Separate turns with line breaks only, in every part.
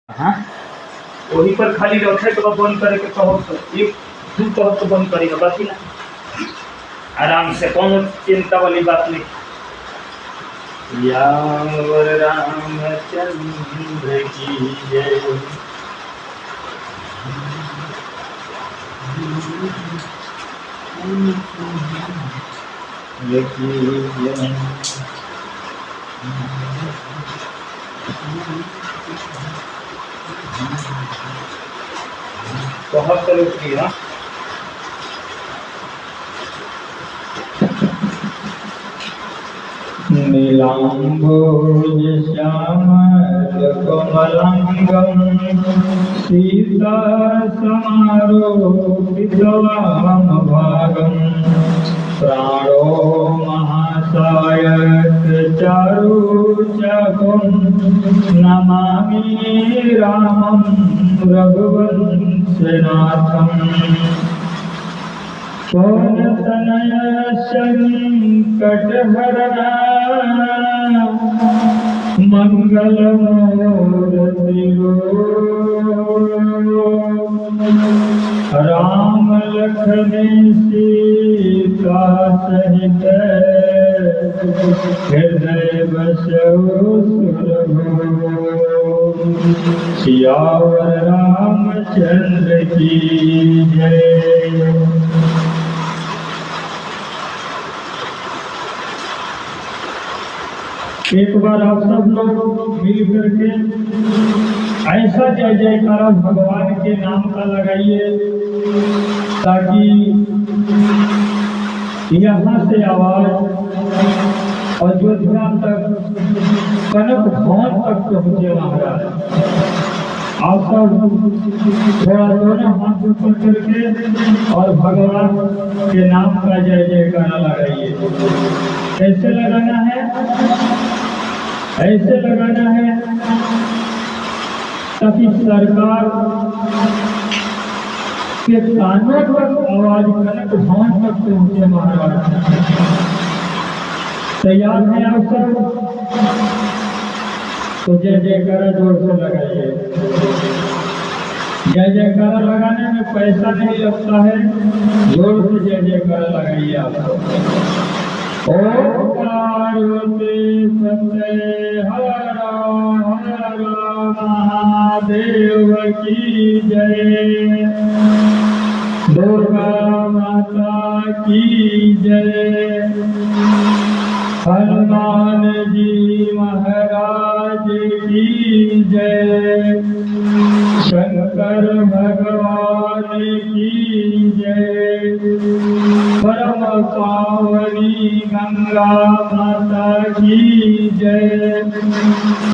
हाँ, वही पर खाली रखे के बाद बंद करे के कहो तो एक दू कहो तो बंद करेगा बाकी ना आराम से कोनो चिंता वाली बात नहीं। यावर रामचंद्र की जय। बहुत चलो किया नीलांबोज श्यामल कमलांगम सीता समारोपितवाम भागम प्राणो महासायक चारुचकं नमामि रामं रघुवंशनाथम् पवनतनय संकटहरणा मंगलमूर्ति राम लखन सीता सहित हृदय बसहु सुरभो। सियावर रामचंद्र की जय। एक बार आप सब लोग मिल करके ऐसा जय जयकारा भगवान के नाम का लगाइए ताकि यहाँ से आवाज अयोध्या तक कनक भवन तक पहुँचे महाराज। आप सब थोड़ा दोनों हाथ ऊपर करके और भगवान के नाम का जय जयकारा लगाइए। कैसे लगाना है? ऐसे लगाना है ताकि सरकार के कानों तक आवाज कनक भवन तक पहुंचे महाराज। तैयार है आप सब? तो जय जयकारा जोर से लगाइए। जय जयकारा लगाने में पैसा नहीं लगता है, जोर से जय जयकारा लगाइए आप सब। ओम पार्वती पते हर हर महादेव की जय। दुर्गा माता की जय। हनुमान जी महाराज की जय। शंकर भगवान की जय। परम पावनी गंगा माता की जय।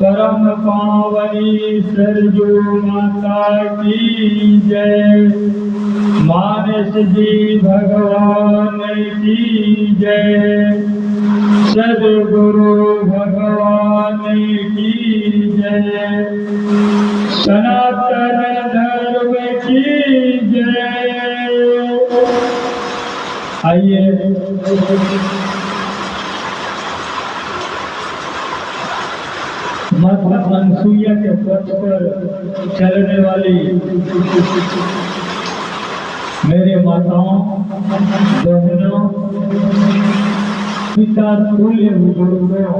परम पावनी सरजू माता की जय। मानस जी भगवान की जय। सद्गुरु भगवान की जय। सनातन धर्म की जय। आइए माता अनसुईया के पथ पर चलने वाली मेरे माताओं बहनों पिता तुल्य बुजुर्गों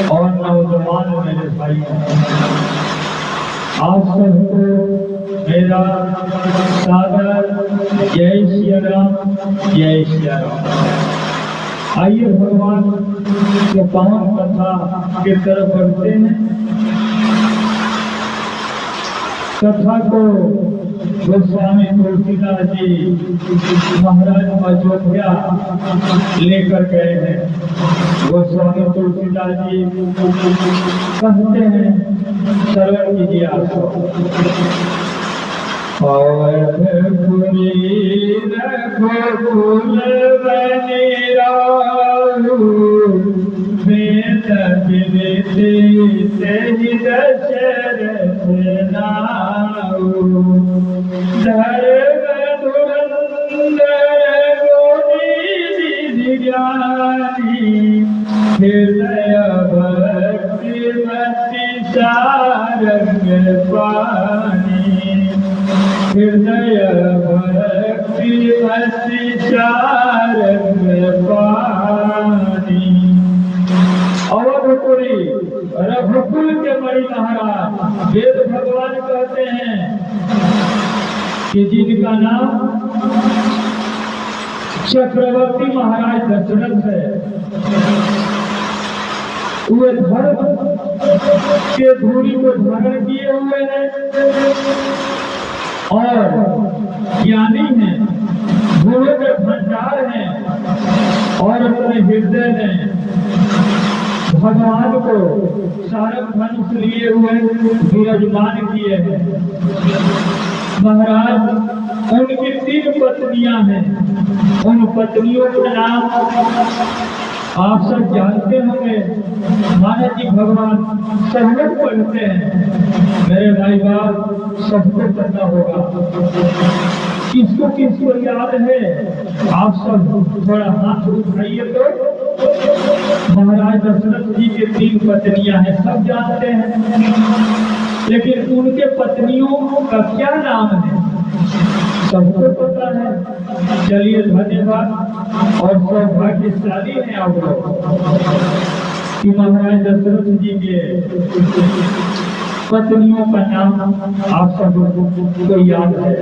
और नौजवान मेरे भाई, आप सबको मेरा सादर जय श्री राम, जय श्री राम। आइए भगवान के पावन कथा के तरफ बढ़ते हैं। कथा को गोस्वामी तुलसीदास जी महाराज अयोध्या लेकर गए हैं। गोस्वामी तुलसीदास जी कहते हैं, श्रवण कीजिए आपको। अवधपुरी रघुकुल बनी राहु, वेद विदित तेहि दशरथ नाऊ। धर्म धुरंधर गुणी निधि ज्ञानी, हृदय भक्ति मति सारंग पानी, हृदय भक्ति अति चारंग पानी। अवधपुरी रघुकुल के मणि महाराज वेद भगवान कहते हैं कि जिनका नाम चक्रवर्ती महाराज दशरथ है, वे धर्म के धूरी को धारण किए हुए हैं और ज्ञानी हैं, गुणों के भंडार हैं और अपने हृदय में भगवान को सारंग धनुष लिए हुए विराजमान किए हैं। महाराज उनकी 3 पत्नियां हैं, उन पत्नियों का नाम आप सब जानते होंगे। माना जी भगवान सब लोग पढ़ते हैं, मेरे भाई बाप सबको पता होगा। किसको किसको याद है आप सब थोड़ा हाथ उठाइए तो। महाराज दशरथ जी के 3 पत्नियां हैं, सब जानते हैं, लेकिन उनके पत्नियों का क्या नाम है सबको पता है। चलिए धन्यवाद और सौभाग्यशाली है आप लोग कि महाराज दशरथ जी के पत्नियों का नाम आप सब को याद है।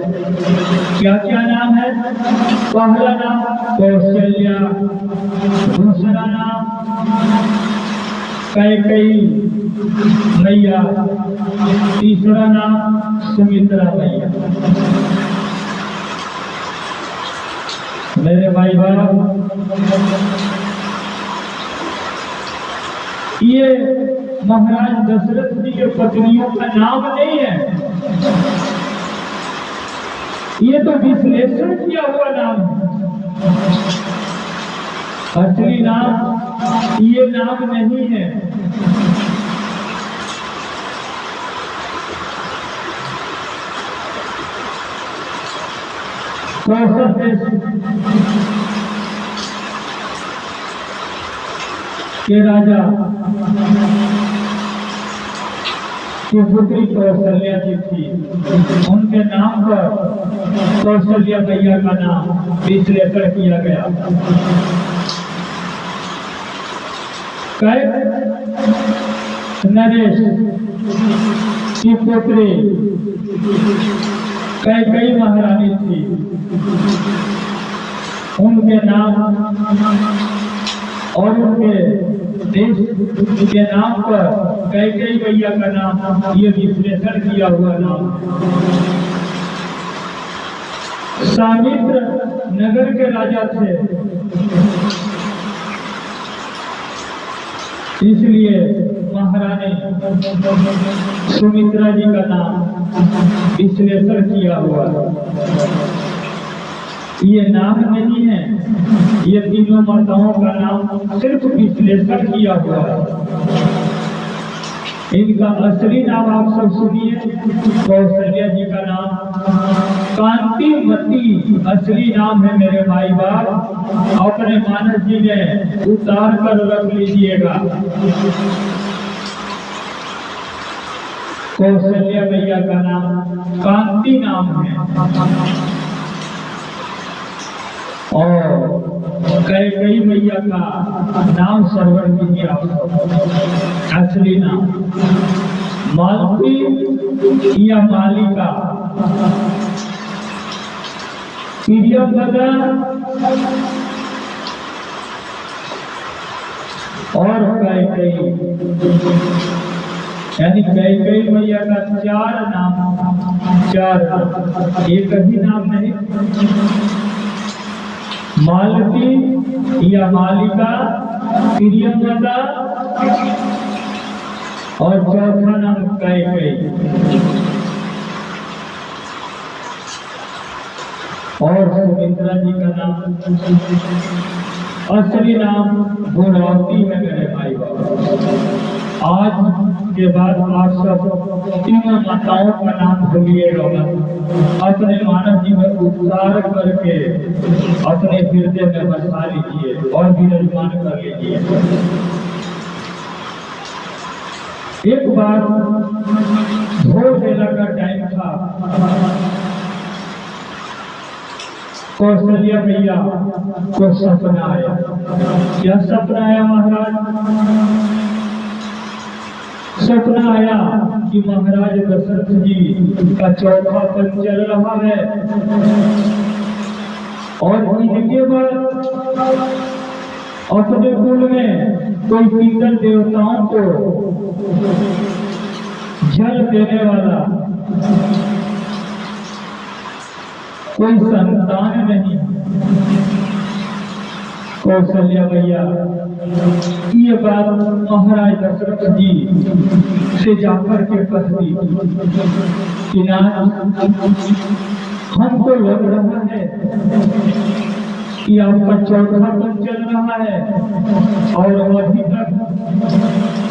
क्या क्या नाम है? पहला नाम कौशल्या, दूसरा नाम कैकेयी मैया, तीसरा नाम सुमित्रा मैया। मेरे भाई बाप, ये महाराज दशरथ जी के पत्नियों का नाम नहीं है, ये तो विश्लेषण किया हुआ नाम है। असली नाम ये नाम नहीं है। कौशल देश के राजा की पुत्री कौशल्या जी थी, उनके नाम पर कौशल्या मैया का नाम विश्लेषण किया गया। नरेश की पुत्री कैकेयी महारानी थी, उनके नाम और उनके देश के नाम पर कैकेयी मैया का नाम ये विश्लेषण किया हुआ नाम। सामित्र नगर के राजा थे, इसलिए महारानी सुमित्रा जी का नाम विश्लेषण किया हुआ। ये नाम नहीं है, ये तीनों माताओं का नाम सिर्फ विश्लेषण किया हुआ है। इनका असली नाम आप सब सुनिए। कौशल्या जी का नाम कांतिमती असली नाम है मेरे भाई बाप, अपने मानस जी में उतार कर रख लीजिएगा। कौशल्या मैया का नाम कांति नाम है और कैकेयी मैया का नाम सरवण कीजिए आप। असली नाम मालती या मालिका, प्रियंवदा और कैकेयी, यानी कैकेयी मैया का 4 नाम, 4 एक ही नाम नहीं। मालती या मालिका, प्रियंवदा और चौथा नाम कैकेयी। और सुमित्रा जी का नाम असली नाम गुणवती है मेरे भाई बाबा। आज के बाद आप सब तीनों माताओं का नाम भूलिएगा, अपने मानव जी में उच्चार करके अपने हृदय में बसा लीजिए और विराजमान कर लीजिए। एक बार भोर बेला का टाइम था। कौशल्या मैया को सपना आया। क्या सपना आया महाराज? सपना आया कि महाराज दशरथ जी का चौथा पन चल रहा है और इनके बाद अपने कुल में कोई पितर देवताओं को जल देने वाला कोई संतान नहीं। कौशल्या मैया ये बात महाराज दशरथ जी से जाकर के कहती कि ना, हमको लग रहा है कि आपका चौथा पन चल रहा है और अभी तक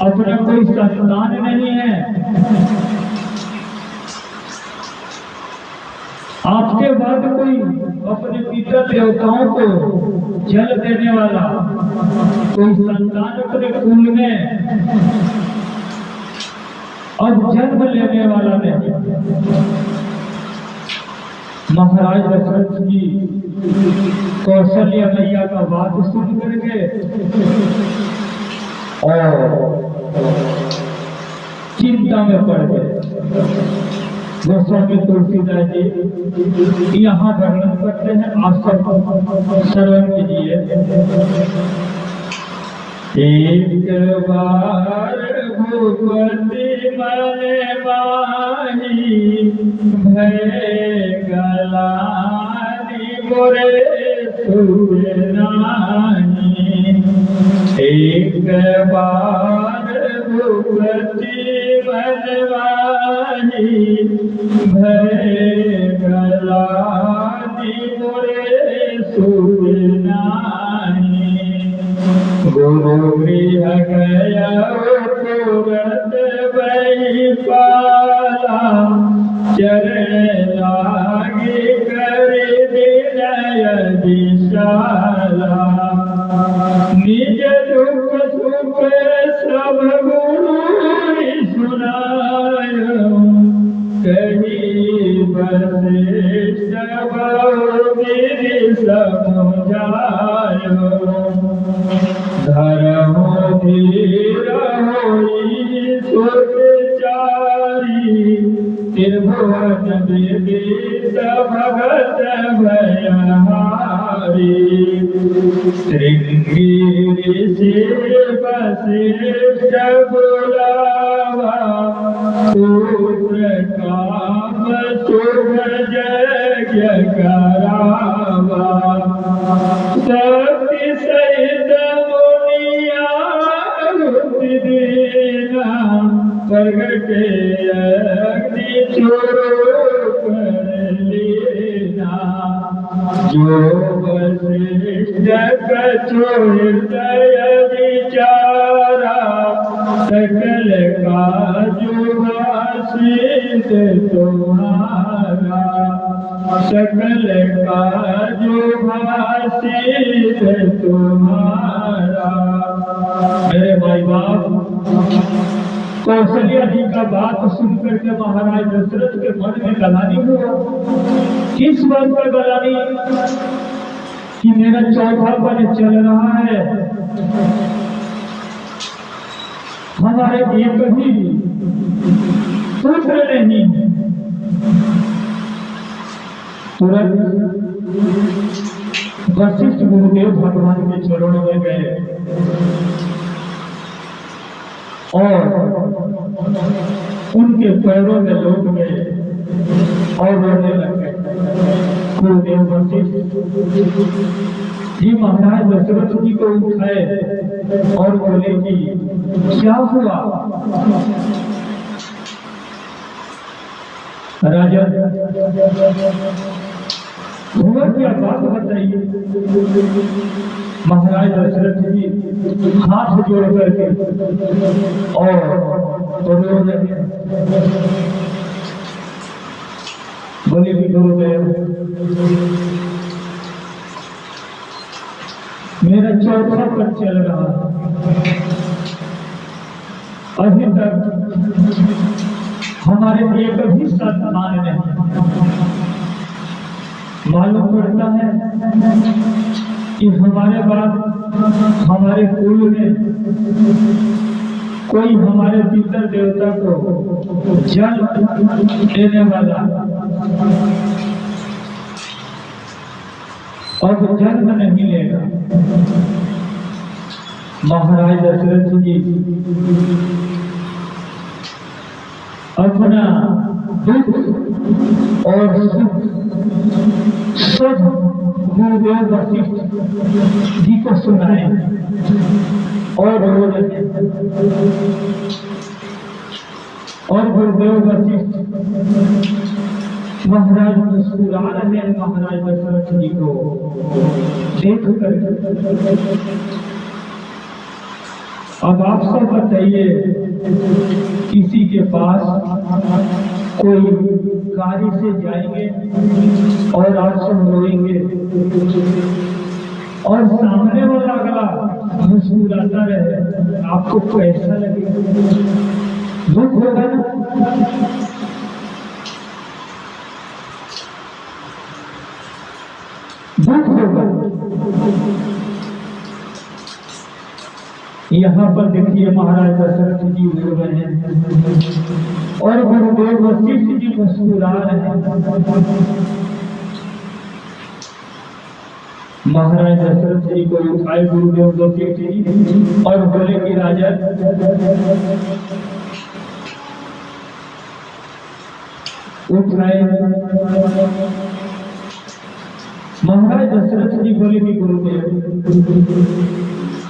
अपना कोई संतान नहीं है। आपके बाद कोई अपने पिता देवताओं को जल देने वाला कोई संतान अपने कुल में अब जन्म लेने वाला नहीं। महाराज दशरथ जी कौशल्या मैया का बात सुन करके और चिंता में पड़ गए। गोस्वामी तुलसीदास जी यहाँ वर्णन करते हैं, आप श्रवण कीजिए। एक बार भूपति मन माही भय गलानी मोरे सुए नाही। एक बार भूपति मन माही भय गलानी मोरे सुए नाही। गुरु गृह गया तुरंत बही पाला चरण लागे कर विनय विशाला। निज दुख सुख सब गुरु सुनायो कही वशिष्ठ बहु समझायो। धर्म धीर होई सुचारी त्रिभुवन विदित भगत भयहारी। श्रृंगी ऋषि वशिष्ठ बुलावा पुत्र काम शुभ यज्ञ करावा। शक्ति सहित मुनिया देना प्रगटे अग्नि चोर कर लेना। जो वशिष्ठ कछो हृदय विचारा सकल काजु भाषित तुम्हारा। सकल काजु भाषित तुम्हारा। मेरे भाई बाप, कौशल्या जी का बात सुनकर के महाराज दशरथ के मन में गलानी हुआ। किस बात पर गलानी? कि मेरा चौथा पन चल रहा है, हमारे एक भी पुत्र नहीं। तुरंत वशिष्ठ गुरुदेव भगवान के चरणों में गए और उनके पैरों में लौट गए और रोने लगे। गुरुदेव वशिष्ठ जी महाराज दशरथ जी को उठाए और बोले कि क्या हुआ? राजा हुआ क्या, बात बताइए। महाराज दशरथ जी हाथ जोड़ करके और बोले कि गुरुदेव, मेरा चौथा पन चल रहा है अभी तक हमारे लिए कभी सम्मान नहीं। मालूम पड़ता है कि हमारे बाद हमारे कुल में कोई हमारे पितर देवता को जन्म देने वाला अब जन्म नहीं लेगा। महाराज दशरथ जी अपना दुख और सुख सब गुरुदेव वशिष्ठ जी को सुनाए और रो रहे। और गुरुदेव वशिष्ठ महाराज मुस्कुरा रहे हैं महाराज दशरथ जी को देख कर। अब आप सब बताइए, किसी के पास कोई गाड़ी से जाएंगे और आप सब रोएंगे और सामने वाला अगला मुस्कुराता रहे, आपको कैसा लगेगा? दुख होगा ना? दुख होगा। यहाँ पर देखिए महाराज दशरथ जी रो रहे हैं और गुरुदेव वशिष्ठ जी मुस्कुरा रहे हैं। महाराज दशरथ जी को उठाए गुरुदेव वशिष्ठ जी और बोले कि राजा उठाए। महाराज दशरथ जी बोले कि गुरुदेव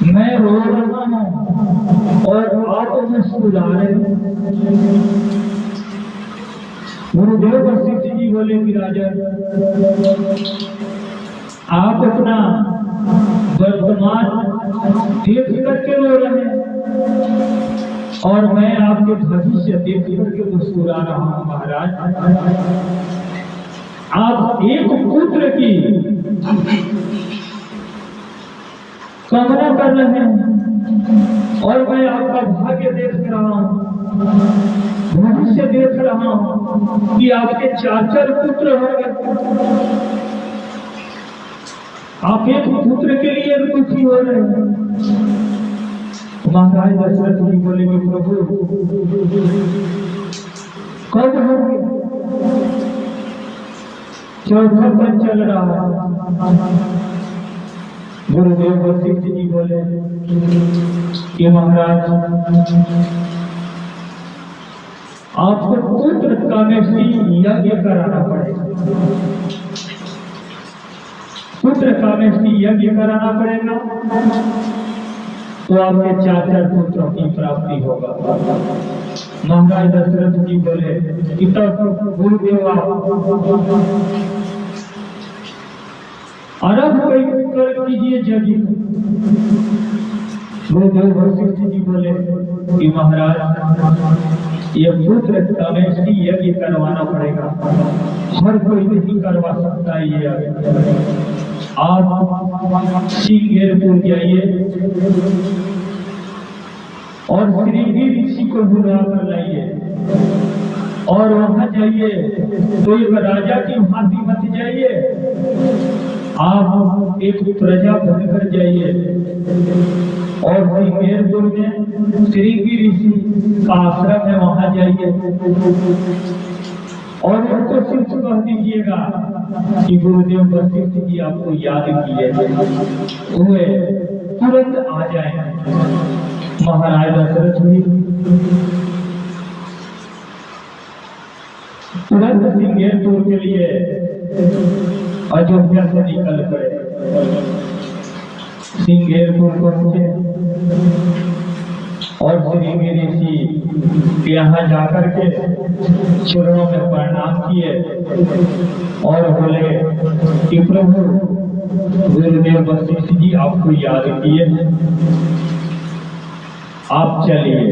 मैं रो रहा हूं और आप मुस्कुरा रहे हैं। गुरुदेव वशिष्ठ जी बोले कि राजा आप अपना वर्तमान देख करके रो रहे हैं और मैं आपके भविष्य देख करके मुस्कुरा रहा हूं। महाराज आप एक पुत्र की कामना कर रहे हैं और मैं आपका भाग्य देख रहा हूं, भविष्य देख रहा हूं कि आपके 4 पुत्र होंगे। आप एक पुत्र के लिए दुखी हो रहे हैं। महाराज दशरथ जी बोले कि प्रभु कब होंगे? 4 दिन चल रहा है। गुरुदेव वशिष्ठ जी बोले कि महाराज आपको पुत्र कामेष्टि यज्ञ कराना पड़ेगा। पुत्र कामेष्टि यज्ञ कराना पड़ेगा तो आपके 4 पुत्रों की प्राप्ति होगा। महाराज दशरथ जी बोले कि तब गुरुदेव आरंभ कर कीजिए यज्ञ। गुरुदेव वशिष्ठ जी बोले कि महाराज ये पुत्र कामेष्टि यज्ञ करवाना पड़ेगा, हर कोई नहीं करवा सकता। ये आप श्रृंगेरपुर जाइए और श्रृंगी ऋषि को बुला कर लाइए और वहां जाइए तो एक राजा की भांति मत जाइए, आप एक प्रजा बनकर जाइए और श्रृंगेरपुर में श्रृंगी ऋषि का आश्रम है, वहां जाइए और उनको सिर्फ कह दीजिएगा कि गुरुदेव वशिष्ठ जी आपको याद किए हुए, तुरंत आ जाए। महाराज दशरथ जी तुरंत श्रृंगेरपुर के लिए अयोध्या से निकल पड़े। श्रृंगेरपुर पहुंचे और श्रृंगी ऋषि यहाँ जाकर के चरणों में प्रणाम किए और बोले कि प्रभु गुरुदेव वशिष्ठ जी आपको याद किए, आप चलिए।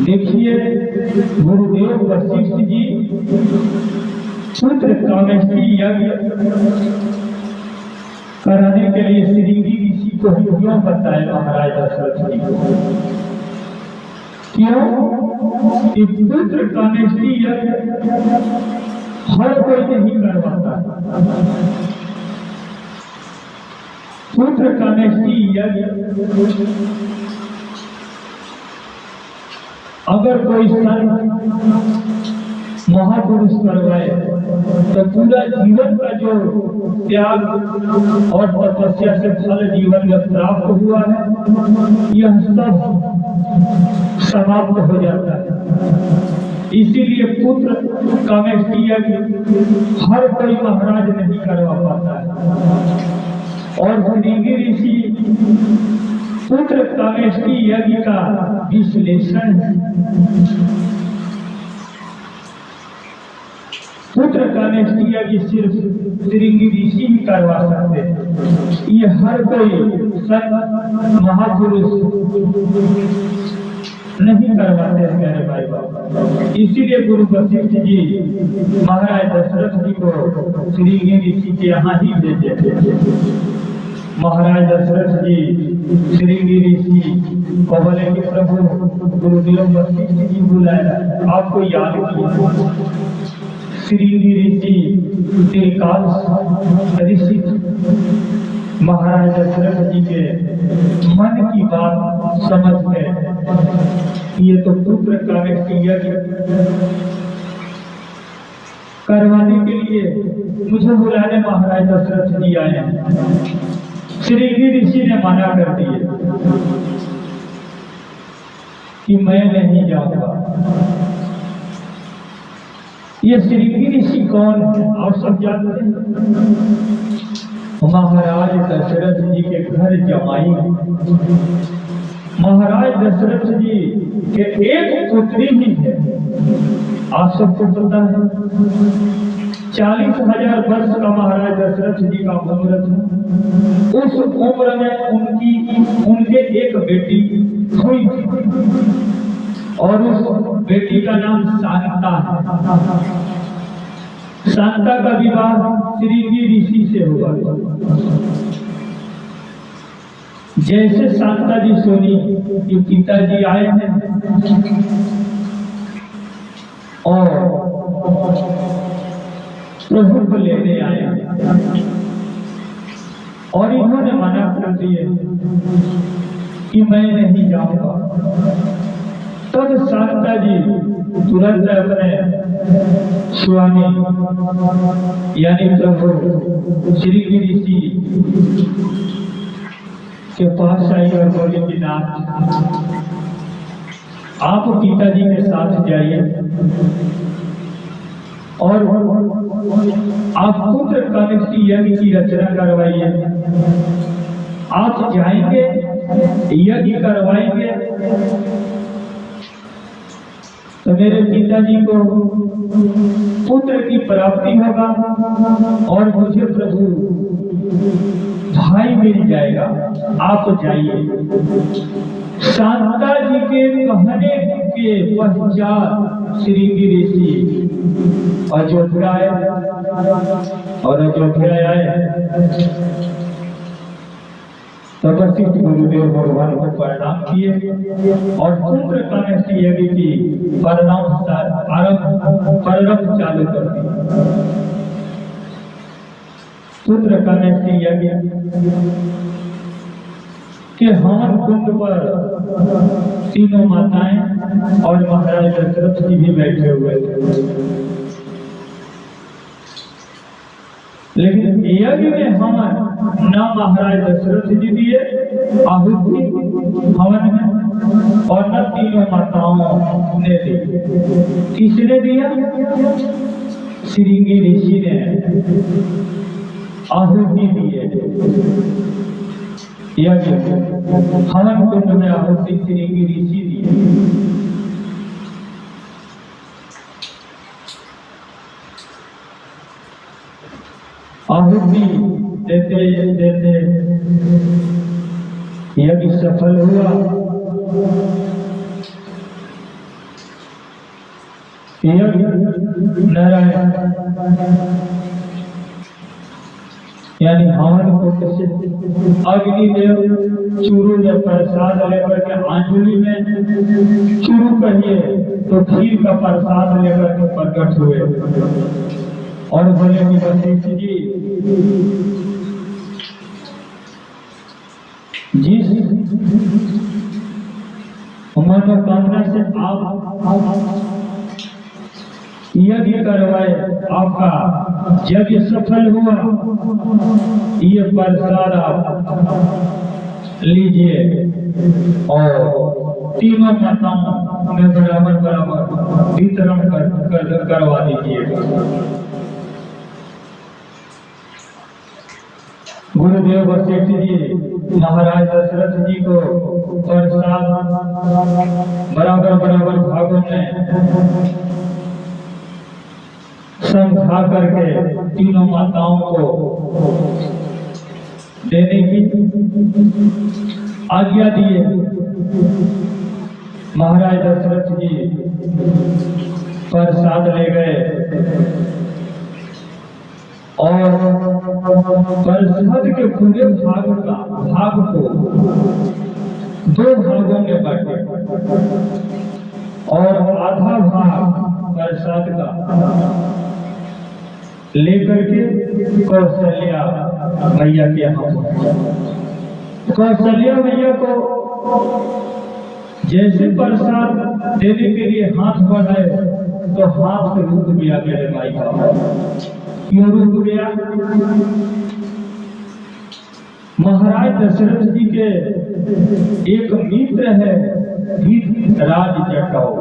देखिए गुरुदेव वशिष्ठ जी पुत्र कामेष्टि यज्ञ कराने के लिए श्रृंगी ऋषि को क्यों बताए महाराज दशरथ जी को? क्यों कि पुत्र कामेष्टि यज्ञ हर कोई नहीं करवाता। पुत्र कामेष्टि यज्ञ अगर कोई संत महापुरुष करवाए तो पूरा जीवन का जो त्याग और तपस्या से फल जीवन में प्राप्त हुआ है, यह सब समाप्त हो जाता है। इसीलिए पुत्र कामेष्टि यज्ञ हर कोई महाराज नहीं करवा पाता है। और श्रृंगी ऋषि पुत्र कामेष्टि यज्ञ का विश्लेषण है। पुत्र कामेष्टि यज्ञ सिर्फ श्रृंगी ऋषि ही करवा सकते हैं। ये हर कोई संत महापुरुष नहीं करवाते हैं मेरे भाई बाप। इसीलिए गुरु वशिष्ठ जी महाराज दशरथ जी को श्रृंगी ऋषि के यहाँ ही भेजे थे। महाराज दशरथ जी श्रृंगी ऋषि को बोले कि प्रभु गुरुदेव वशिष्ठ जी बुलाया, आपको याद किया। श्रृंगी ऋषि त्रिकाल ऋषि महाराज दशरथ जी के मन की बात समझ गए। ये तो पुत्र कामेष्टि यज्ञ करवाने के लिए मुझे बुलाने महाराज दशरथ जी आए। श्रृंगी ऋषि ने मना कर दिए कि मैं नहीं जाऊंगा। ये श्रृंगी ऋषि कौन है आप सब जानते हैं? महाराज दशरथ जी के घर जमाई। महाराज दशरथ जी के एक पुत्री ही है। आप सबको पता है 40,000 वर्ष का महाराज दशरथ जी का उम्र था। उस उम्र में उनके एक बेटी हुई और उस बेटी का नाम शांता है। शांता का विवाह श्रृंगी ऋषि से हुआ। जैसे शांता जी सुनी कि पिताजी आए हैं और प्रभु को लेने आए और इन्होंने मना कर दिए कि मैं नहीं जाऊंगा, तब शांता जी तुरंत अपने स्वामी यानी प्रभु श्रृंगी ऋषि के पास आई और बोले कि नाथ, आप पिताजी के साथ जाइए और आप पुत्र कामेष्टि यज्ञ की रचना करवाइए। आप जाएंगे, यज्ञ करवाएंगे तो मेरे पिताजी को पुत्र की प्राप्ति होगा और मुझे प्रभु भाई मिल जाएगा। आप जाइए। शांता जी के कहने के पश्चात श्रृंगी ऋषि अयोध्या आए और अयोध्या आए तब वशिष्ठ गुरुदेव भगवान को प्रणाम किए और पुत्र कामेष्टि यज्ञ की प्रारंभ चालू कर दी। पुत्र कामेष्टि यज्ञ के हवन कुंड पर तीनों माताएं और महाराज दशरथ जी भी बैठे हुए थे। लेकिन यज्ञ में हवन न महाराज दशरथ जी दिए आहुति हवन में और न तीनों माताओं ने दी। किसने दिया? श्रृंगी ऋषि ने आहुति दिए। यज्ञ हवन कुंड में आहुति श्रृंगी ऋषि दिए। आहुति देते देते यज्ञ सफल हुआ। यज्ञ नारायण यानी हवन कुंड से अग्निदेव चूरू या प्रसाद लेकर के अंजलि में चूरू कहिए तो खीर का प्रसाद लेकर के प्रकट हुए और बोले कि वशिष्ठ जी जिस मनोकामना से आप यज्ञ करवाए आपका यज्ञ सफल हुआ, ये प्रसाद आप लीजिए और तीनों माताओं में बराबर बराबर वितरण करवा दीजिए। गुरुदेव वशिष्ठ जी महाराज दशरथ जी को प्रसाद बराबर बराबर भागों में समझा करके तीनों माताओं को देने की आज्ञा दिए। महाराज दशरथ जी प्रसाद ले गए और प्रसाद के पूरे भाग को दो भागों में बांटे और आधा भाग प्रसाद का लेकर के कौशल्या मैया के यहाँ, कौशल्या मैया को जैसे प्रसाद देने के लिए हाथ बढ़ाए तो हाथ से रुक गया मेरे भाई का। क्यों रुक गया? महाराज दशरथ जी के एक मित्र है राज जटाऊ,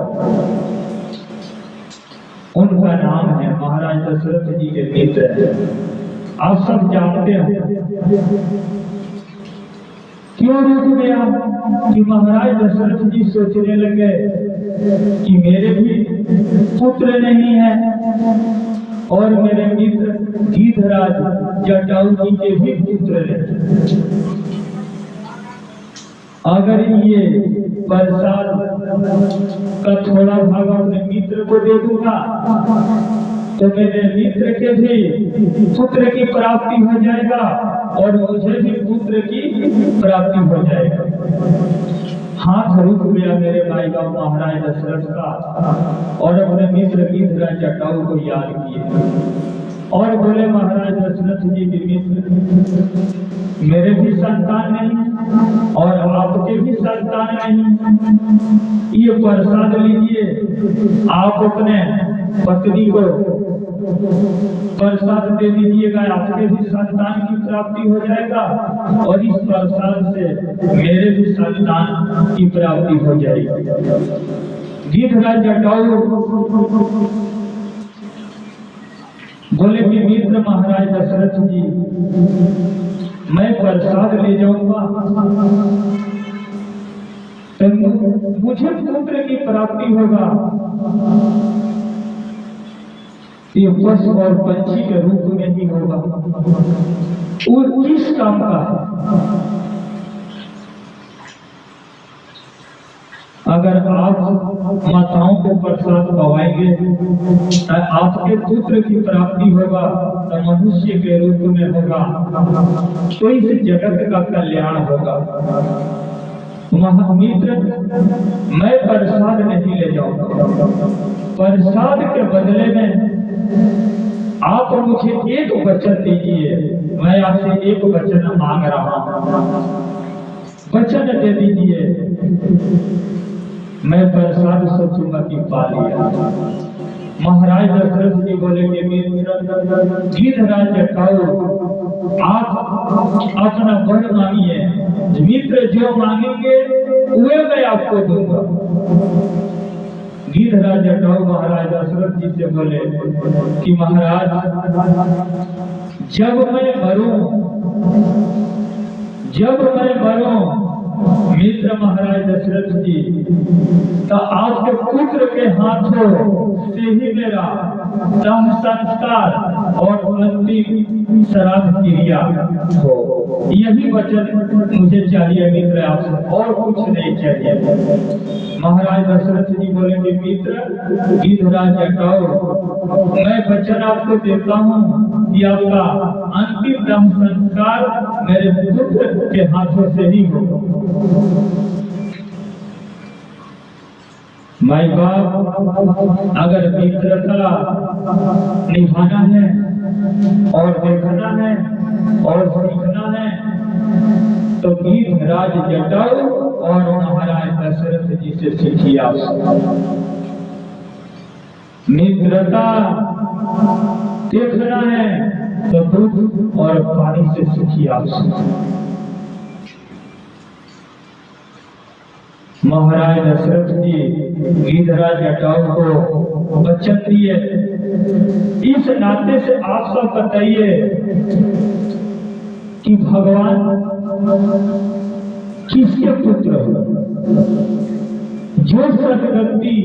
उनका नाम है, महाराज दशरथ जी के मित्र है, आप सब जानते हैं। क्यों रुक गया कि महाराज दशरथ जी सोचने लगे कि मेरे भी पुत्र नहीं है और मेरे मित्र गीधराज जटाऊ जी के भी पुत्र नहीं, अगर ये प्रसाद का थोड़ा भाग अपने मित्र को दे दूंगा तो मेरे मित्र के भी पुत्र की प्राप्ति हो जाएगा और मुझे भी पुत्र की प्राप्ति हो जाएगा। हाथ रुक गया मेरे भाई का महाराज दशरथ का और अपने मित्र गीधराज जटाऊ को याद किए और बोले महाराज दशरथ जी के मित्र मेरे भी संतान नहीं और आपके भी संतान नहीं, ये प्रसाद लीजिए, आप अपने पत्नी को प्रसाद दे दीजिएगा, आपके भी संतान की प्राप्ति हो जाएगा और इस प्रसाद से मेरे भी संतान की प्राप्ति हो जाएगी। गीधराज जटाऊ बोले कि मित्र महाराज दशरथ जी मैं प्रसाद ले जाऊंगा तो मुझे पुत्र की प्राप्ति होगा, ये पशु और पंछी के रूप में ही होगा और किस काम का है? अगर आप माताओं को प्रसाद खवाएंगे तो आपके पुत्र की प्राप्ति होगा तो मनुष्य के रूप में होगा तो इस जगत का कल्याण होगा। महामित्र मैं प्रसाद नहीं ले जाऊंगा, प्रसाद के बदले में आप मुझे एक वचन दीजिए, मैं आपसे एक वचन मांग रहा हूं, वचन दे दीजिए, मैं प्रसाद सोचूंगा कि पा लिया। महाराज दशरथ जी बोले कि गीधराज जटाऊ आप अपना वर मांगिए, मित्र जो मांगेंगे वे मैं आपको दूंगा। गीधराज जटाऊ महाराज दशरथ जी से बोले कि महाराज जब मैं मरूं मित्र महाराज दशरथ जी तो आपके पुत्र के हाथों से ही मेरा दाह संस्कार और अंतिम श्राद्ध क्रिया हो। यही वचन मुझे चाहिए मित्र, आपसे और कुछ नहीं चाहिए। महाराज दशरथ जी बोले कि मित्र गिद्धराज जटाओ, मैं वचन आपको देता हूँ कि आपका अंतिम दाह संस्कार मेरे पुत्र के हाथों से ही हो। माई बाप अगर मित्रता निभाना है और देखना है और सीखना है तो गिद्धराज जटाऊ और महाराज दशरथ जी से सीखिए। आप मित्रता देखना है तो दूध और पानी से सीखिए। आप महाराज दशरथ जी गिद्धराज जटाऊ को वचन दिए। इस नाते से आप सब बताइए कि भगवान किसके पुत्र हो? जो सदगति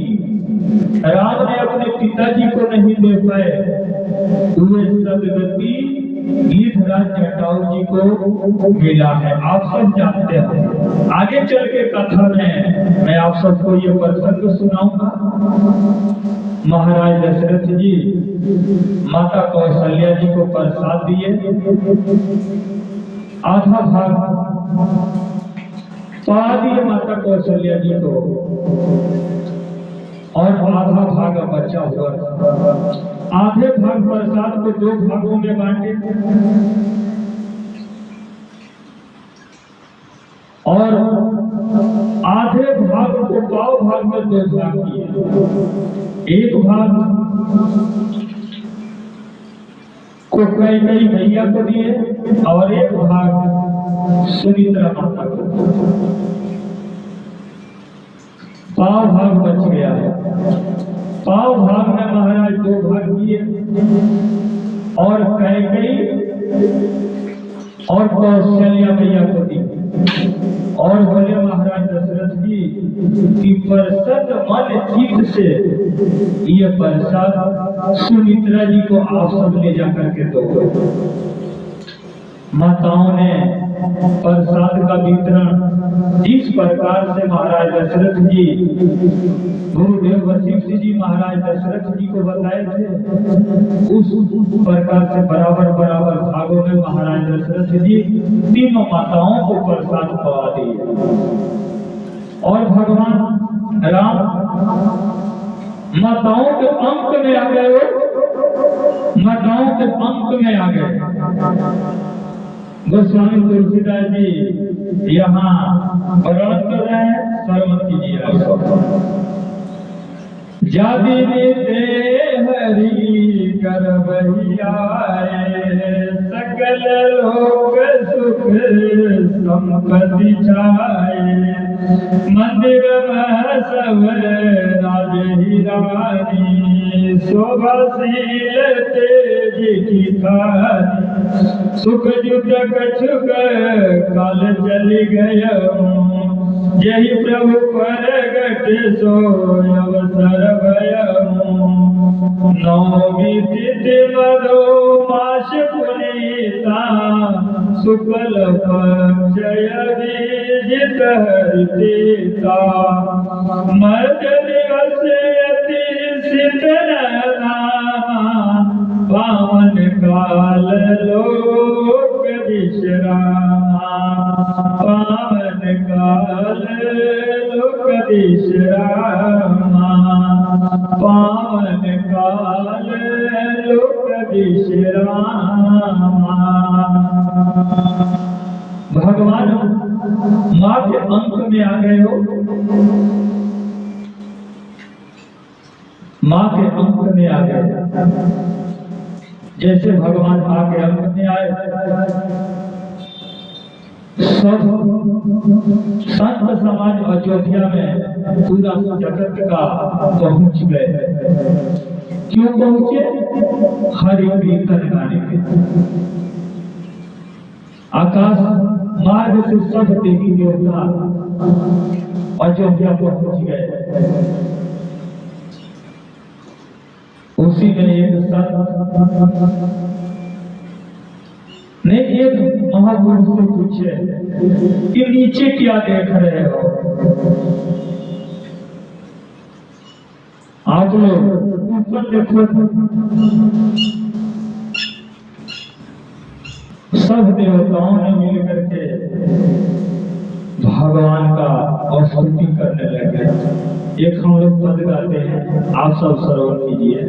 राम ने अपने पिताजी को नहीं दे पाए, वे सदगति गिद्धराज जटाऊ जी को मिला है। आप सब जानते हैं। आगे चल के कथा में मैं आप सबको ये प्रसंग सुनाऊंगा। महाराज दशरथ जी माता कौशल्या जी को प्रसाद दिए। आधा भाग पा दिए माता कौशल्या जी को और आधा भाग बचा हुआ। आधे भाग प्रसाद को दो भागों में बांटे और आधे भाग को पाव भाग में दो भाग किए। एक भाग को कई भैया को दिए और एक भाग सुमित्रा माता को। पाव भाग बच गया है। पाव भाग में महाराज दो भाग किए और कैकेयी और कौशल्या मैया को दी और बोले महाराज दशरथ जी कि प्रसन्न मन चित्त से ये प्रसाद सुमित्रा जी को आप सब ले जाकर के दो। माताओं ने प्रसाद का वितरण जिस प्रकार से महाराज दशरथ जी गुरुदेव वशिष्ठ जी महाराज दशरथ जी को बताए थे, उस प्रकार से बराबर बराबर भागों में महाराज दशरथ जी तीनों माताओं को प्रसाद पवा दिए। और भगवान राम माताओं के अंक में आ गए। माताओं के अंक में आ गए। गोस्वामी तुलसीदास जी यहाँ वर्णन कर रहे हैं, श्रवण कीजिए। जाति हरि करबहियाए, सकल लोक सुख संपत्ति छाए। मंदिर में सब राज ही रानी, शोभाशील तेज की थारी। सुख जुट कछुक काल चली गया, यही प्रभु प्रगट सो अवसर भयमु। नौमी तिथि मधु मास पुनीता, शुक्ल पक्ष अभिजित हरिता। मध्य दिवस अति शीतलना, पावन काल लोक विश्रामा। पावन काल लोक विश्रामा। पावन काल लोक विश्रामा। भगवान माँ के अंक में आ गए हो। माँ के अंक में आ गए। जैसे भगवान माँ के अंक में आए, सब संत समाज अयोध्या में पूरा जगत का पहुंच गए। क्यों पहुंचे? हरि कीर्तन गाने के। आकाश मार्ग से सब देवी देवता अयोध्या पहुंच गए। उसी ने एक संत ने एक महापुरुष से पूछे कि नीचे क्या देख रहे हो? आप लोग ऊपर देखो, सब देवताओं ने मिलकर के भगवान का स्तुति करने लगे। एक हम लोग पद गाते हैं, आप सब श्रवण कीजिए।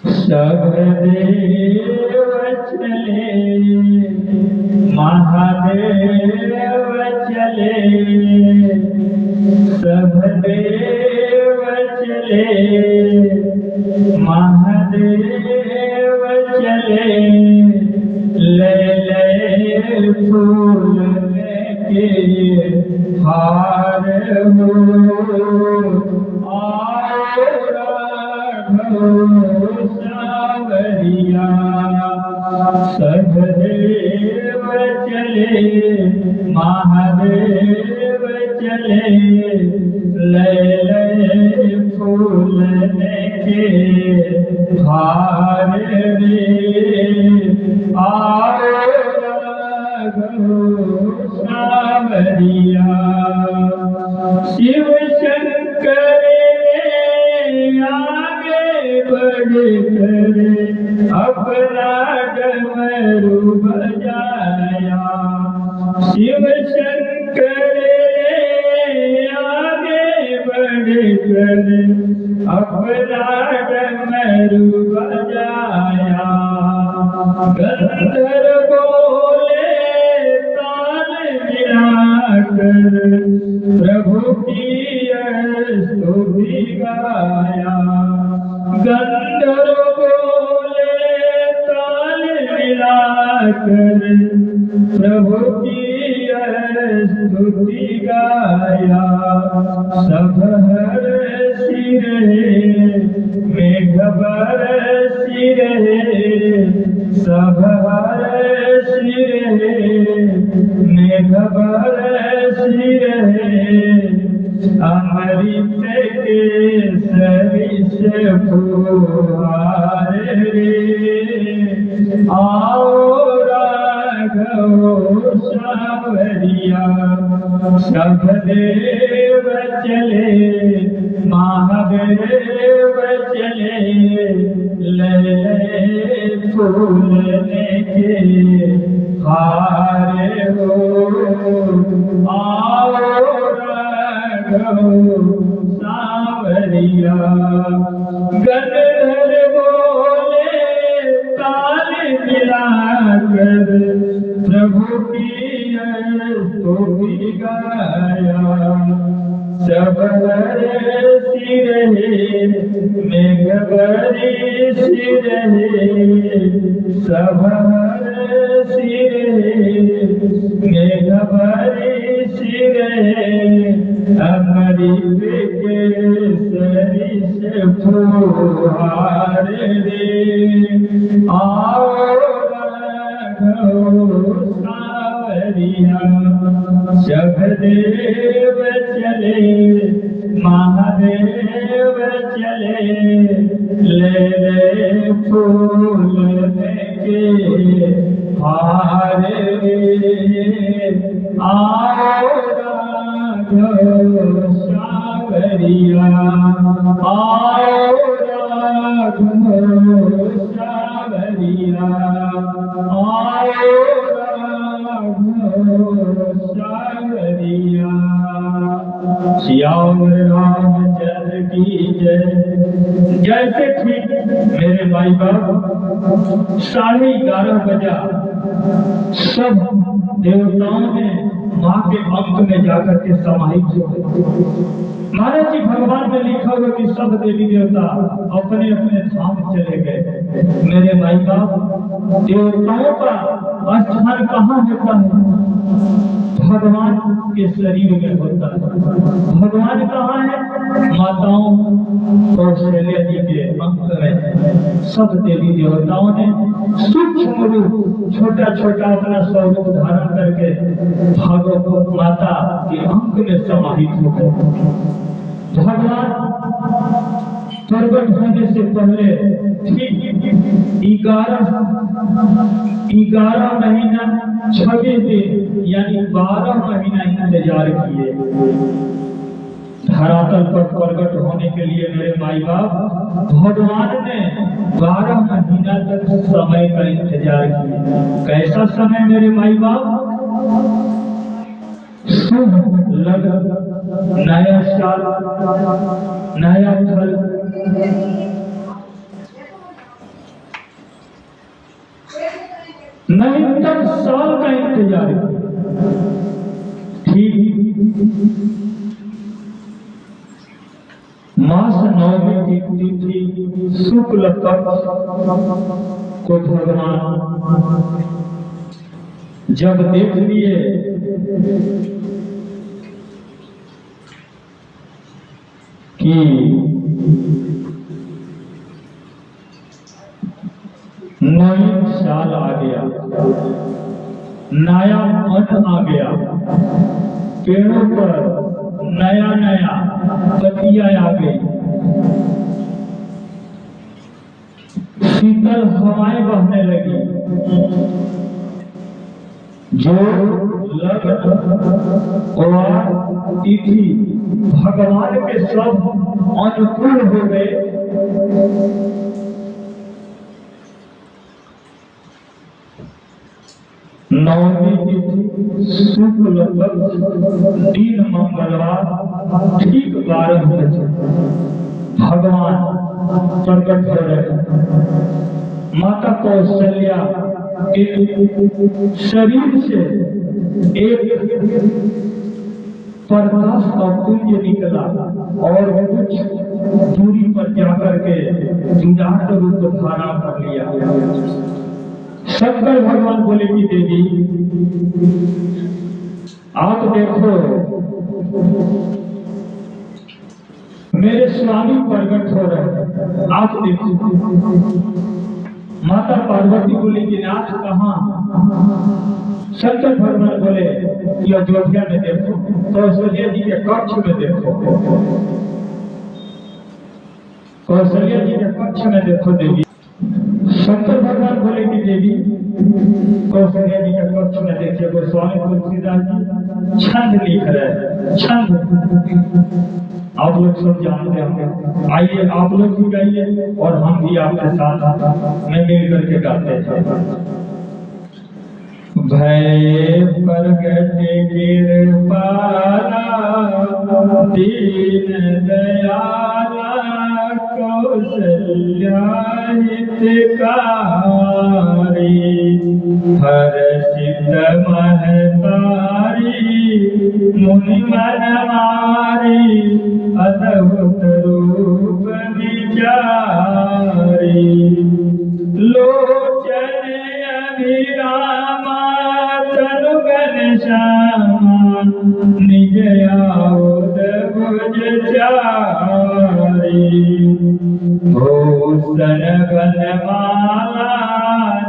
सब देव चले महादेव चले, सब देव चले महादेव चले, ले ले फूल के हार हो सावरिया। सब देव चले महादेव चले, ले ले फूल के हार सावरिया। शिव शंकर आगे बढ़ कर अपना डमरू बजाया। शिव शंकर आगे बढ़ कर अपना डमरू बजाया। गंधर्व बोले ताल मिलाकर प्रभु की स्तुति गाया। गंधर्व बोले ताल मिलाकर प्रभु की स्तुति गाया। सब हर सिरे मेघ बरसी रहे, सब हर सिरे मेघ बरसी रहे। अमृत केसरी से फुहार रे, आओ राघव सावरिया। सब देव चले महादेव चले, ले ले फूल के हार हो, आओ सावरिया। गंधर्व बोले ताल मिलाकर प्रभु की स्तुति गाया। सब बरसी रहे मेघ बरसी रहे, सब बरसी रहे मेघ बरसी रहे। अमृत केसरी से फुहार रे, आओ राघव सावरिया। सब देव चले महादेव चले, ले ले फूल के हार रे, आओ राघव सावरिया। आओ राघव सावरिया, आओ सावरिया। श्याम रामचंद्र की जय। जैसे ठीक मेरे भाई बाप 11:30 बजा, सब देवताओं ने माँ के अंक में जाकर के समाहित हो गए। महाराज जी भगवान में लिखा हुआ कि सब देवी देवता अपने अपने धाम चले गए। मेरे भाई बाप, देवताओं का स्थान कहाँ होता है? भगवान के शरीर में होता है। भगवान कहाँ है? माताओं कौशल्या जी के अंक में। सब देवी देवताओं ने सूक्ष्म रूप छोटा छोटा अपना स्वरूप धारण करके भगवत माता के अंक में समाहित हो गए। भगवान प्रकट होने से पहले ठीक 11 महीना 26 दिन यानी 12 महीना इंतजार किए धरातल पर प्रकट होने के लिए। मेरे माई बाप भगवान ने 12 महीना तक समय का इंतजार किया। कैसा समय मेरे माई बाप? शुभ लगन, नया साल, नया फल, नवीनतम साल का इंतजार किया। ठीक मास नवमी की तिथि शुक्ल पक्ष को भगवान जब देख लिए कि नया साल आ गया, नया अन्न आ गया, पेड़ों पर नया नया पत्तियां आ गई, शीतल हवाएं बहने लगी, जो लगन और तिथि भगवान के सब अनुकूल हो गए। नवमी तिथि शुक्ल पक्ष दिन मंगलवार ठीक 12 बजे भगवान प्रकट हो रहे। माता कौशल्या के शरीर से एक प्रकाश का पुंज निकला और कुछ दूरी पर जाकर के विराट रूप धारण कर लिया। शंकर भगवान बोले कि देवी आप देखो मेरे स्वामी प्रकट हो रहे हैं, आप देखो। माता पार्वती बोली कि नाथ कहाँ? शंकर भगवान बोले कि अयोध्या में देखो, कौशल्या जी के कक्ष में देखो, कौशल्या जी के कक्ष में देखो देवी। शंकर भगवान बोले कि देवी कौशल्या जी के कक्ष में देखिए। गोस्वामी तुलसीदास जी छंद लिख रहे हैं, छंद आप लोग सब जानते होंगे। आइए आप लोग भी गाइए और हम भी आपके साथ में मिल करके गाते हैं। भय प्रगट कृपाला दीन दयाला कौशल्या हितकारी हर्षित महतारी मुनि मन मारी अद्भुत रूप विचारी लोचन अभिरामा तनु घनश्यामा निज आउद भुज चारी भूषण वनमाला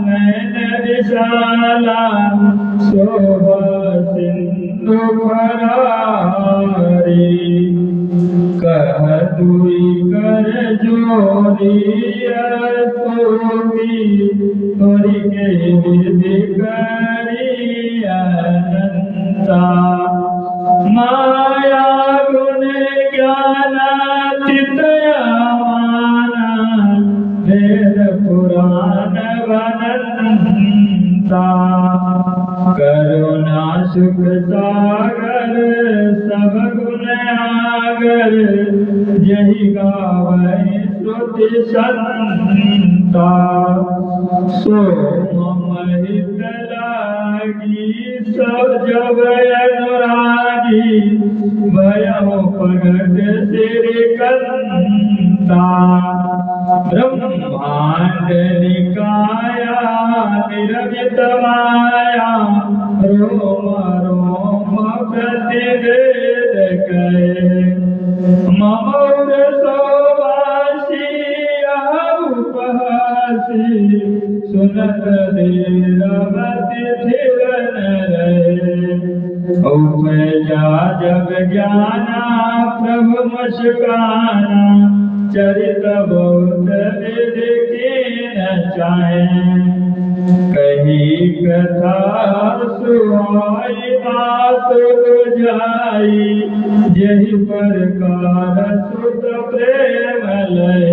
नयन विशाला शोभा सिंधु भरारी कह दुई कर जोरी स्तुति तोरी के विधि करी अनंता माया गुण ज्ञानातीत माना वेद पुराण वनंता करुणा सुख सागर सब गुण आगर यही गावै श्रुति संता सो मम हित लागी सब जब अनुरागी भयो प्रगट श्री कंता ब्रह्मांड निकाया निरमित माया रोम रोम प्रतिवेद कहे ममोर सोवासी उपहासी सुनत देवति थिरन रहे उपजा जग ज्ञाना प्रभु मुस्काना चरित बहुत विधि न चाहे कही कथा सुहाई बात बुझाई यही प्रकार सुत प्रेम लय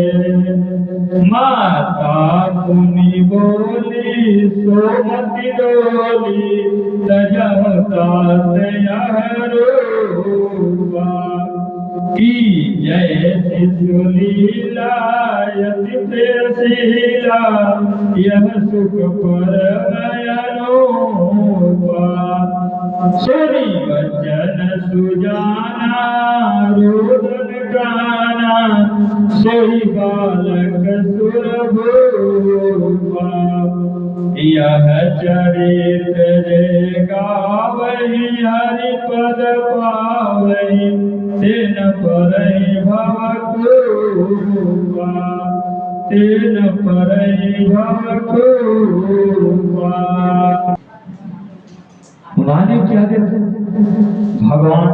माता पुनि बोली सोमति डोली तजहता रूपा की जय शिशुलीला यति प्रेसीला यह सुख परमयनोपा सुनी वचन सुजाना रोदन गाना सोई बालक सुरभूपा यह चरित्र रे गावहि हरि पद पावहि तेन परहि भवकृपा तेन परहि भवकृपा। माने क्या देते भगवान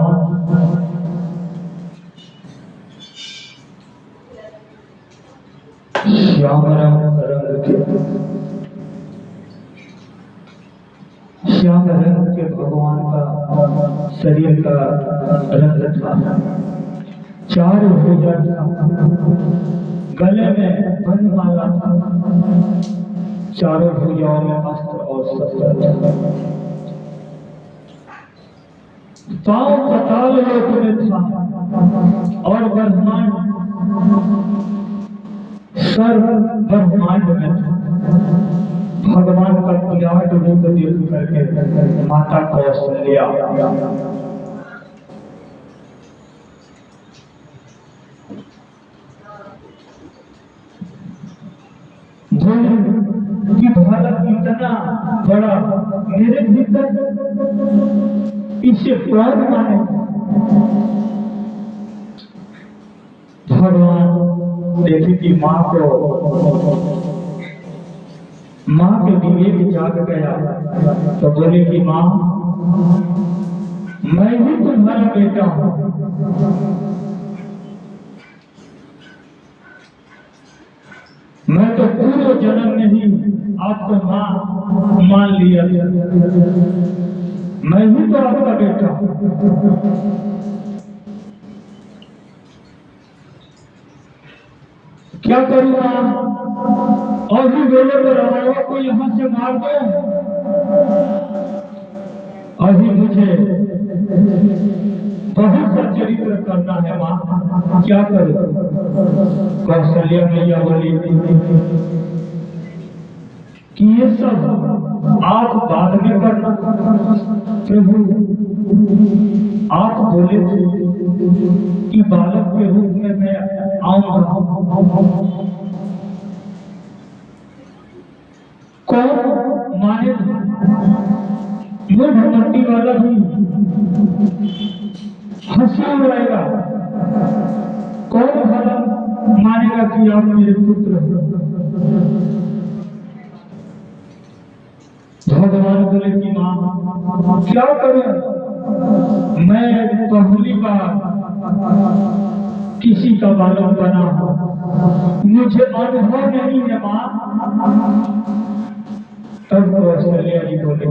श्याम रंग के भगवान का शरीर का रंग था, चार भुजा था, गले में बनमाला था, चारों भुजाओं में अस्त्र और शस्त्र था, पांव पाताल लोक में था और ब्रह्मांड सर्व ब्रह्मांड में था। भगवान का विराट रूप देख करके माता कौशल्या बोले कि भारत इतना बड़ा मेरे भीतर इसे कौन माने। भगवान देखे कि माँ के विवेक जाग गया तो बोले कि माँ मैं भी तुम्हारा बेटा हूं, मैं तो पूर्व जन्म में ही आपको माँ मान लिया, मैं भी तो आपका बेटा हूं। क्या करूँगा? और भी बोले तो रावण को यहाँ से मार दो, अभी मुझे बहुत सा चरित्र करना है माँ, क्या करूँ? कौशल्या मैया बोली कि ये सब आप बाद में करना। प्रभु आप बोले थे कि बालक के रूप में मैं आऊंगा, कौन माने? मूढ़ मट्टी वाला भी हंसी उड़ाएगा, कौन भला मानेगा कि आप मेरे पुत्र हो? भगवान बोले कि माँ क्या करूं? मैं पहली बार किसी का बालक बना हूं, मुझे अनुभव नहीं है माँ। तब कौशल्या जी बोले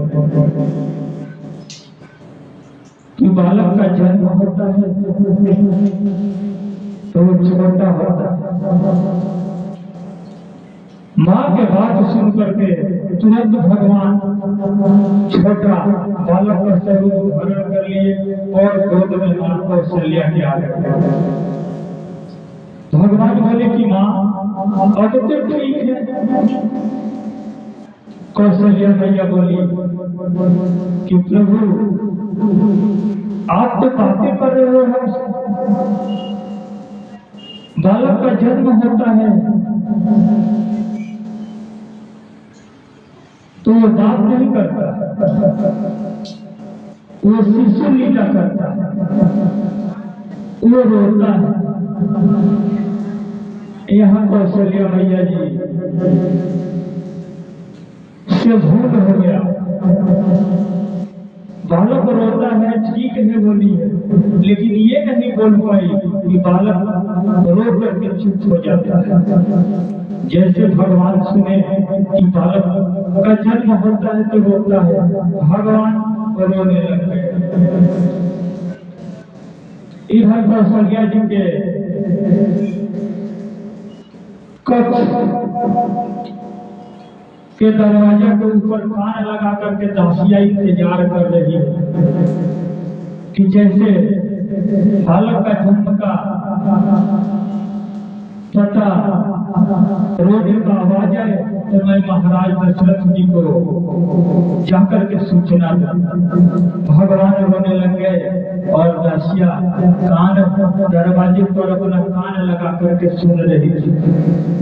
कि बालक का जन्म होता है तो छोटा होता है। माँ के बात सुन करके तुरंत भगवान छोटा बालक का स्वरूप धारण कर लिए और गोद में माँ कौशल्या के आ गए। भगवान बोले कि माँ अब तो ठीक है। कौशल्या मैया बोली कि प्रभु आप तो बातें कर रहे हो, बालक का जन्म होता है तो वो बात नहीं करता, वो शिशु लीला करता है, वो रोता है। यहाँ कौशल्या मैया जी से भूल हो गया, बालक रोता है, ठीक है बोली है, लेकिन ये नहीं बोल पाई कि बालक रो करके चुप हो जाता है। जैसे भगवान सुने कि बालक का जन्म होता है तो रोता है, भगवान रोने लग गए। इधर कौशल्या जी के के दरवाजे के ऊपर कान लगा करके दासिया इंतजार कर रही है कि जैसे बालक का जन्म का पता रोने का आवाज है तो मैं महाराज दशरथ जी को जाकर के सूचना दूं। भगवान रोने लग गए और दासिया कान दरवाजे पर अपना कान लगा करके सुन रही थी।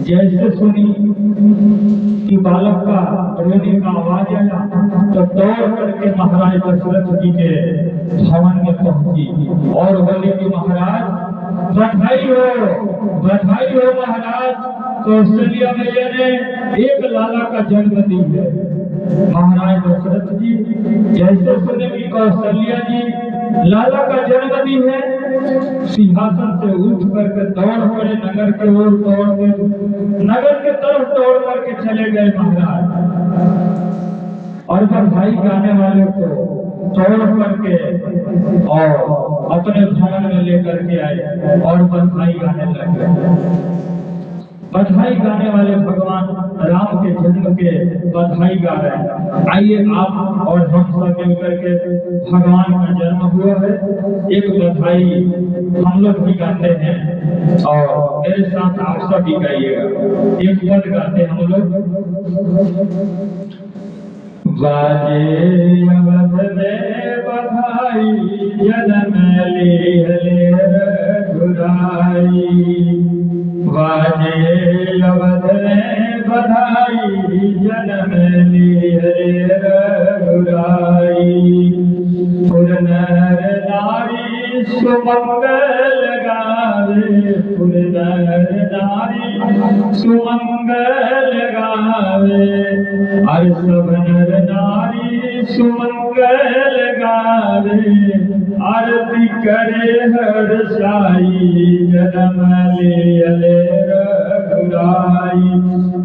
जैसे सुनी कि बालक का रोने का आवाज आया तो दौड़ करके महाराज दशरथ जी के भवन में पहुंची और बोले कि महाराज बधाई हो महाराज, कौशल्या मैया ने एक लाला का जन्म दी है। महाराज दशरथ जी जैसे सुने कि कौशल्या जी लाला का जन्म दी है, सिंहासन से उठ करके दौड़ पड़े नगर के ओर, नगर के तरफ दौड़ करके चले गए महाराज। और बधाई गाने वाले को दौड़ करके और अपने भवन में लेकर के आए और बधाई गाने लगे। बधाई गाने वाले भगवान राम के जन्म के बधाई गा रहे हैं। आइए आप और हम सब मिलकर के भगवान का जन्म हुआ है एक बधाई हम लोग भी गाते हैं और मेरे साथ आप सब भी गाइएगा। एक पद गाते हम लोग। बाजे अवध में बधाई जन्म ले रघुराई, बाजे अवध में बधाई जन्म ले रघुराई। पुर नर नारी सुमंगल गावे, पुर नर नारी सुमंगल गावे, और सब नर नारी सुमंगल गावे, आरती करे हर साई जन्म ले रघुराई,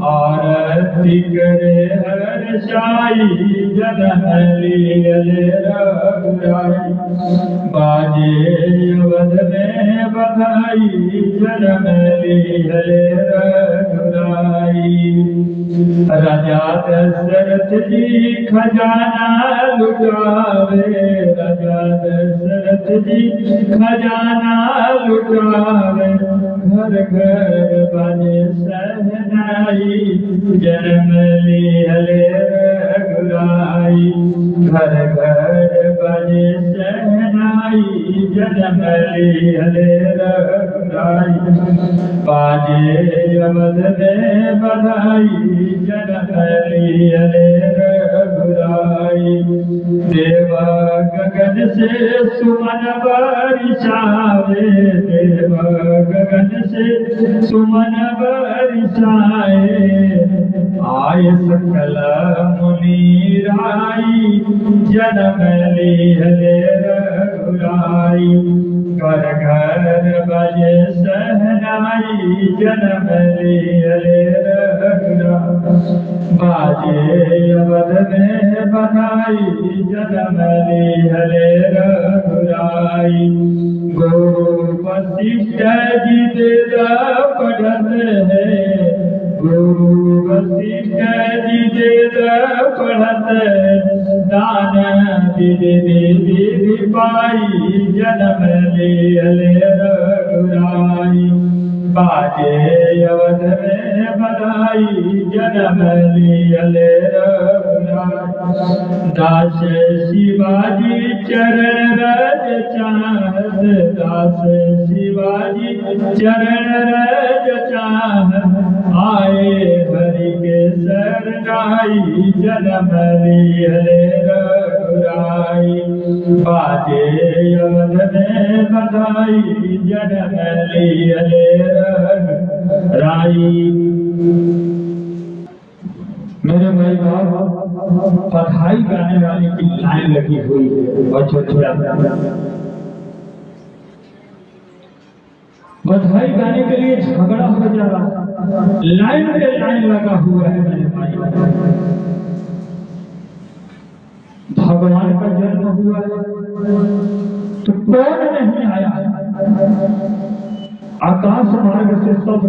आरती करे हर साई जन्म ले रघुराई। बाजे अवध में बधाई जन्म ले रघुराई। राजा दशरथ जी खजाना लुटावे, राजा दशरथ जी खजाना लुटावे, घर घर बजे सहनाई जन्म ले रघुराई, घर घर बजे सहनाई जन्म ले रघुराई। बाजे अवध में बधाई जन्म ले रघुराई। देव गगन से सुमन बरसावे, देव गगन से सुमन बरसाए, आय सकल मुनि राई जन्म ले रघुराई। घर घर बजे सहनाई जन्म ले रघुराई। बाजे अवध में बधाई जन्म ले रघुराई। गुरु वशिष्ठ जी वेद पढ़त है, गुरु वशिष्ठ जी वेद पढ़त, दान विधि पाई जन्म ले रघुराई। बाजे अवध में बधाई जन्म ले रघुराई। दास शिवाजी चरण रज चाहत, दास शिवाजी चरण रज चाहत, आए हरि के शरणाई जन्म ले रघुराई। बाजे अवध में बधाई जन्म ले रघुराई। मेरे भाई बाप बधाई गाने वाले की लाइन लगी हुई है। बधाई गाने के लिए झगड़ा हो जा रहा, लाइन पे लाइन लगा हुआ है मेरे भाई। भगवान का जन्म हुआ है तो कौन नहीं आया? आकाश मार्ग से सब